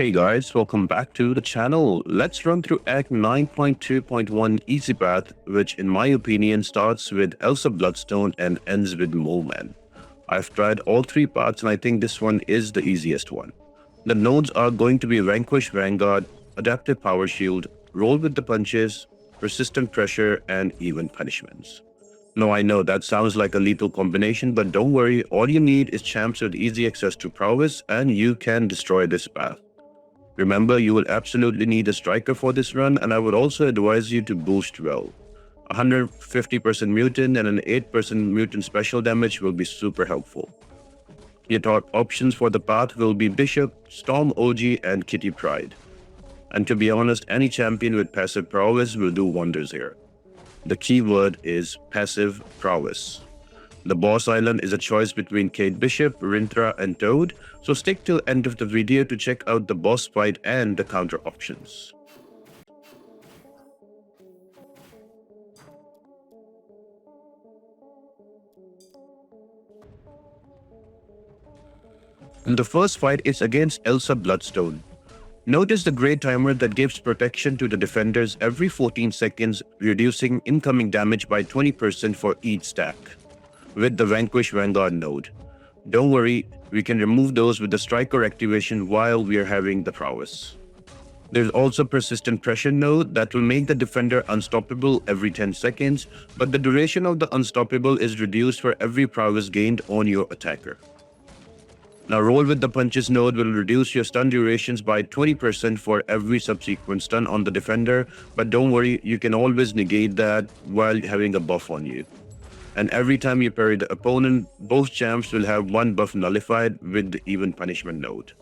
Hey guys, welcome back to the channel. Let's run through Act 9.2.1 Easy Path, which in my opinion starts with Elsa Bloodstone and ends with Moleman. I've tried all three paths and I think this one is the easiest one. The nodes are going to be Vanquish Vanguard, Adaptive Power Shield, Roll with the Punches, Persistent Pressure, and Even Punishments. No, I know that sounds like a lethal combination, but don't worry, all you need is champs with easy access to prowess and you can destroy this path. Remember, you will absolutely need a striker for this run, and I would also advise you to boost well. 150% mutant and an 8% mutant special damage will be super helpful. Your top options for the path will be Bishop, Storm OG, and Kitty Pryde. And to be honest, any champion with passive prowess will do wonders here. The key word is passive prowess. The boss island is a choice between Kate Bishop, Rinthra, and Toad, so stick till end of the video to check out the boss fight and the counter options. And the first fight is against Elsa Bloodstone. Notice the grey timer that gives protection to the defenders every 14 seconds, reducing incoming damage by 20% for each stack, with the Vanquish Vanguard node. Don't worry, we can remove those with the striker activation while we are having the prowess. There's also Persistent Pressure node that will make the defender unstoppable every 10 seconds, but the duration of the unstoppable is reduced for every prowess gained on your attacker. Now Roll with the Punches node will reduce your stun durations by 20% for every subsequent stun on the defender, but don't worry, you can always negate that while having a buff on you. And every time you parry the opponent, both champs will have one buff nullified with the Even Punishment node.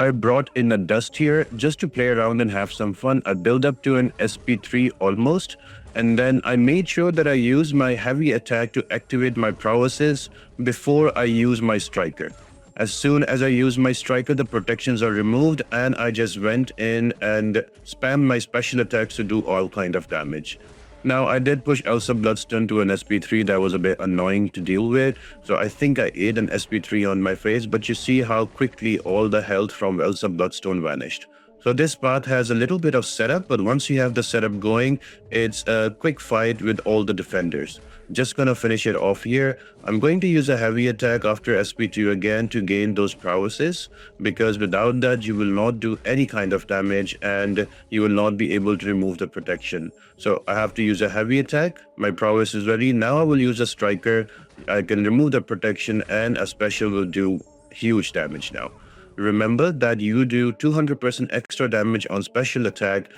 I brought in a Dust here just to play around and have some fun. I built up to an SP3 almost, and then I made sure that I use my heavy attack to activate my prowesses before I use my striker. As soon as I use my striker, the protections are removed and I just went in and spammed my special attacks to do all kind of damage. Now, I did push Elsa Bloodstone to an SP3 that was a bit annoying to deal with, so I think I ate an SP3 on my face, but you see how quickly all the health from Elsa Bloodstone vanished. So this path has a little bit of setup, but once you have the setup going, it's a quick fight with all the defenders. Just gonna finish it off here. I'm going to use a heavy attack after SP2 again to gain those prowesses, because without that you will not do any kind of damage and you will not be able to remove the protection. So I have to use a heavy attack. My prowess is ready. Now I will use a striker. I can remove the protection and a special will do huge damage now. Remember that you do 200% extra damage on special attack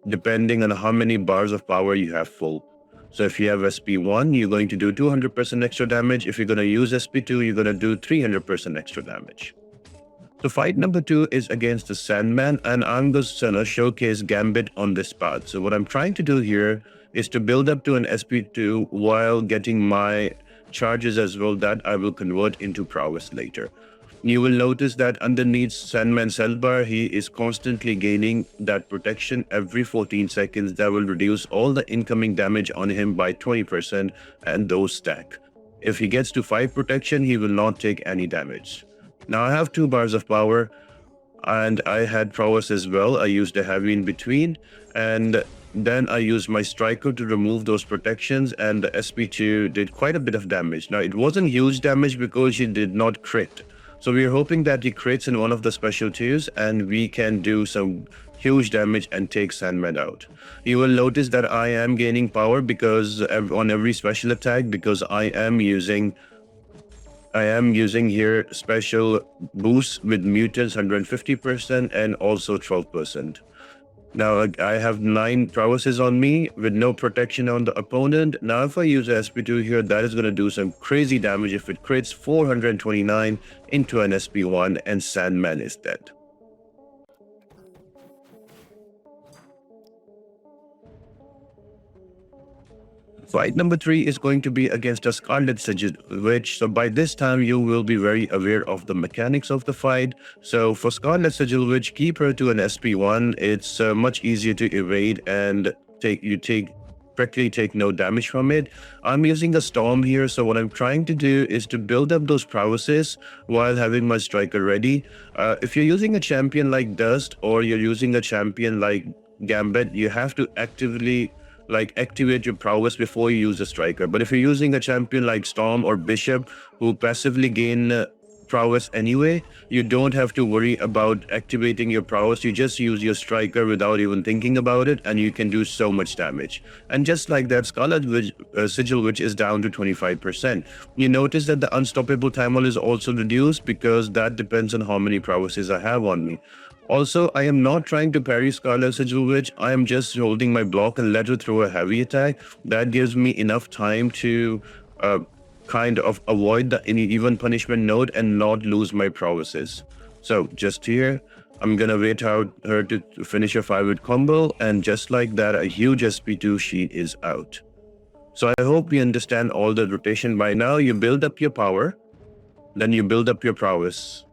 depending on how many bars of power you have full. So if you have SP1, you're going to do 200% extra damage. If you're going to use SP2, you're going to do 300% extra damage. So fight number 2 is against the Sandman, and I'm just going to showcase Gambit on this path. So what I'm trying to do here is to build up to an SP2 while getting my charges as well that I will convert into prowess later. You will notice that underneath Sandman's health bar, he is constantly gaining that protection every 14 seconds that will reduce all the incoming damage on him by 20% and those stack. If he gets to 5 protection, he will not take any damage. Now I have 2 bars of power and I had prowess as well. I used a heavy in between and then I used my striker to remove those protections, and the SP2 did quite a bit of damage. Now it wasn't huge damage because he did not crit. So we are hoping that he crits in one of the special tiers and we can do some huge damage and take Sandman out. You will notice that I am gaining power because on every special attack, because I am using here special boosts with mutants 150% and also 12%. Now I have 9 prowesses on me with no protection on the opponent. Now if I use SP2 here, that is going to do some crazy damage. If it crits 429 into an SP1 and Sandman is dead. Fight number 3 is going to be against a Scarlet Sigil Witch. So by this time you will be very aware of the mechanics of the fight. So for Scarlet Sigil Witch, keep her to an SP1. It's much easier to evade and take practically take no damage from it. I'm using a Storm here, so what I'm trying to do is to build up those prowesses while having my striker ready. If you're using a champion like Dust or you're using a champion like Gambit, you have to actively activate your prowess before you use a striker. But if you're using a champion like Storm or Bishop who passively gain prowess anyway, you don't have to worry about activating your prowess. You just use your striker without even thinking about it, and you can do so much damage. And just like that, Sigil Witch is down to 25%. You notice that the unstoppable timer is also reduced because that depends on how many prowesses I have on me. Also, I am not trying to parry Scarlet Sigil Witch. I am just holding my block and let her throw a heavy attack. That gives me enough time to kind of avoid the even punishment node and not lose my prowesses. So just here, I'm gonna wait out her to finish a 5-hit combo, and just like that, a huge SP2 sheet is out. So I hope we understand all the rotation by now. You build up your power, then you build up your prowess.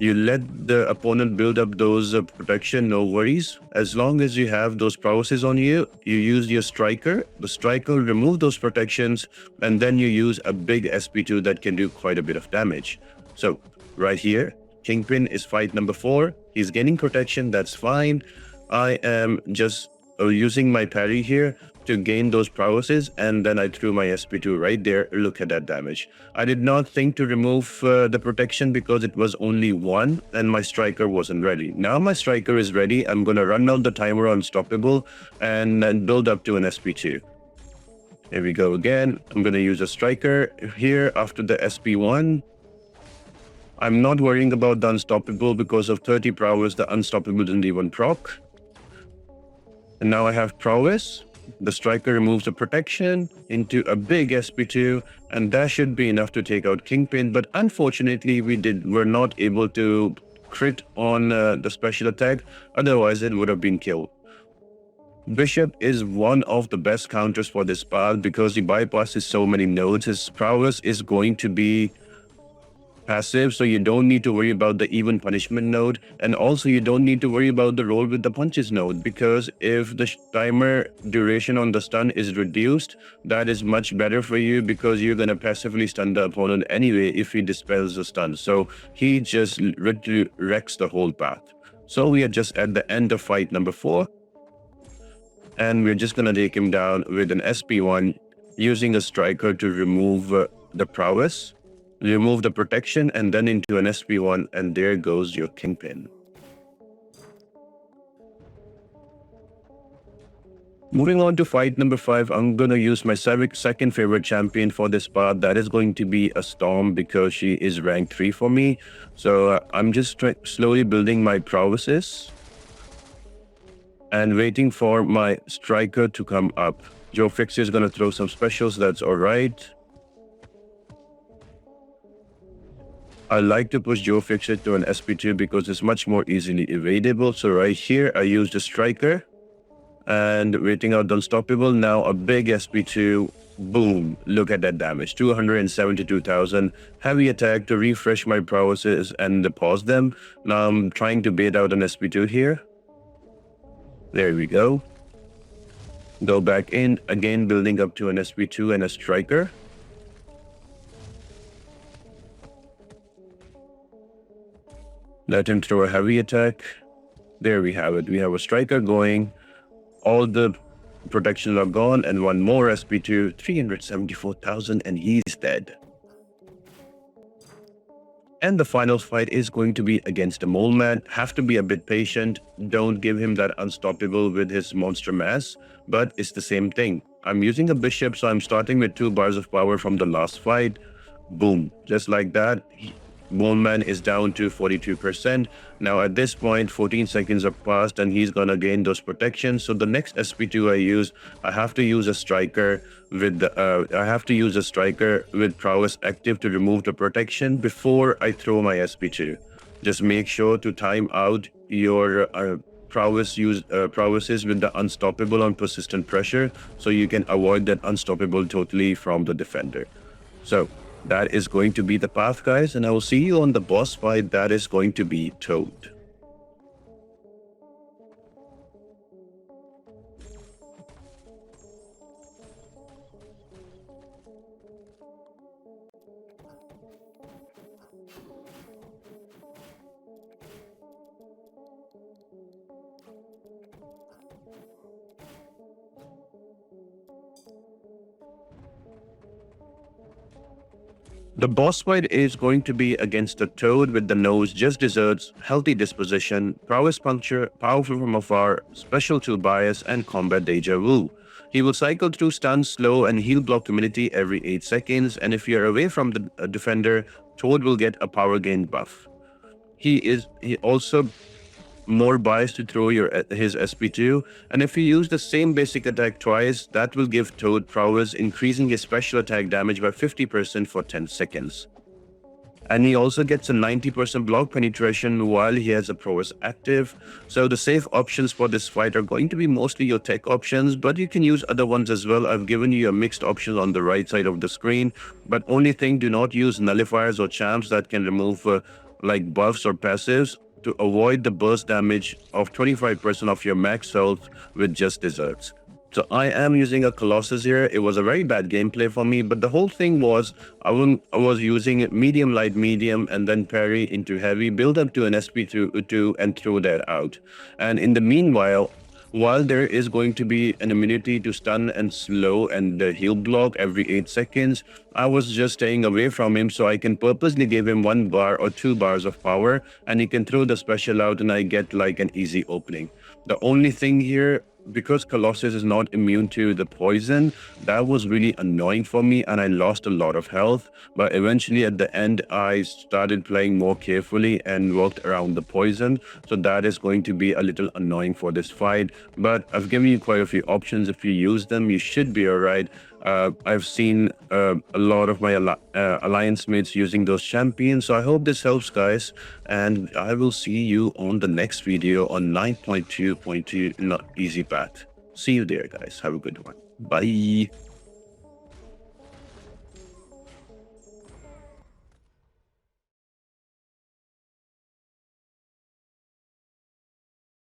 You let the opponent build up those protection, no worries. As long as you have those prowesses on you, you use your striker. The striker will remove those protections, and then you use a big SP2 that can do quite a bit of damage. So right here, Kingpin is fight number 4. He's gaining protection, that's fine. I am just using my parry here to gain those prowesses, and then I threw my SP2 right there. Look at that damage. I did not think to remove the protection because it was only 1 and my striker wasn't ready. Now my striker is ready. I'm gonna run out the timer unstoppable and then build up to an SP2. Here we go again. I'm gonna use a striker here after the SP1. I'm not worrying about the unstoppable because of 30 prowess. The unstoppable didn't even proc. And now I have prowess. The striker removes the protection into a big SP2, and that should be enough to take out Kingpin. But unfortunately, we're not able to crit on the special attack. Otherwise, it would have been killed. Bishop is one of the best counters for this path because he bypasses so many nodes. His prowess is going to be passive, so you don't need to worry about the even punishment node, and also you don't need to worry about the roll with the punches node, because if the timer duration on the stun is reduced, that is much better for you because you're gonna passively stun the opponent anyway if he dispels the stun. So he just literally wrecks the whole path. So we are just at the end of fight number 4, and we're just gonna take him down with an SP1 using a striker to remove the prowess, remove the protection, and then into an SP1, and there goes your Kingpin. Moving on to fight number 5, I'm gonna use my second favorite champion for this part. That is going to be a Storm because she is rank 3 for me. So I'm just slowly building my prowesses and waiting for my striker to come up. Joe Fixit is gonna throw some specials, that's alright. I like to push Joe Fixit to an SP2 because it's much more easily evadable. So right here, I use the striker and waiting out the unstoppable. Now a big SP2, boom, look at that damage, 272,000. Heavy attack to refresh my prowesses and pause them. Now I'm trying to bait out an SP2 here. There we go. Go back in, again building up to an SP2 and a striker. Let him throw a heavy attack. There we have it. We have a striker going. All the protections are gone, and one more SP2, 374,000, and he's dead. And the final fight is going to be against the Moleman. Have to be a bit patient. Don't give him that unstoppable with his monster mass, but it's the same thing. I'm using a bishop, so I'm starting with 2 bars of power from the last fight. Boom, just like that. Moleman is down to 42%. Now at this point, 14 seconds have passed and he's gonna gain those protections. So the next SP2 I use, I have to use a striker with prowess active to remove the protection before I throw my SP2. Just make sure to time out your prowesses with the unstoppable on persistent pressure so you can avoid that unstoppable totally from the defender. So that is going to be the path, guys, and I will see you on the boss fight. That is going to be Toad. The boss fight is going to be against a toad with the nose just desserts, healthy disposition, prowess puncture, powerful from afar, special tool bias, and combat deja vu. He will cycle through stun, slow, and heal block immunity every 8 seconds, and if you're away from the defender, Toad will get a power gain buff. He also more biased to throw his SP2, and if you use the same basic attack twice, that will give Toad prowess, increasing his special attack damage by 50% for 10 seconds. And he also gets a 90% block penetration while he has a prowess active. So the safe options for this fight are going to be mostly your tech options, but you can use other ones as well. I've given you a mixed options on the right side of the screen, but only thing, do not use nullifiers or champs that can remove like buffs or passives, to avoid the burst damage of 25% of your max health with just desserts. So I am using a Colossus here. It was a very bad gameplay for me, but the whole thing was I was using medium, light, medium, and then parry into heavy, build up to an SP2 and throw that out. And in the meanwhile, while there is going to be an immunity to stun and slow and the heal block every 8 seconds, I was just staying away from him so I can purposely give him 1 bar or 2 bars of power, and he can throw the special out and I get like an easy opening. The only thing here, because Colossus is not immune to the poison, that was really annoying for me and I lost a lot of health. But eventually at the end, I started playing more carefully and worked around the poison. So that is going to be a little annoying for this fight. But I've given you quite a few options. If you use them, you should be alright. I've seen a lot of my alliance mates using those champions, so I hope this helps, guys, and I will see you on the next video on 9.2.2 Easy Path. See you there, guys. Have a good one. Bye.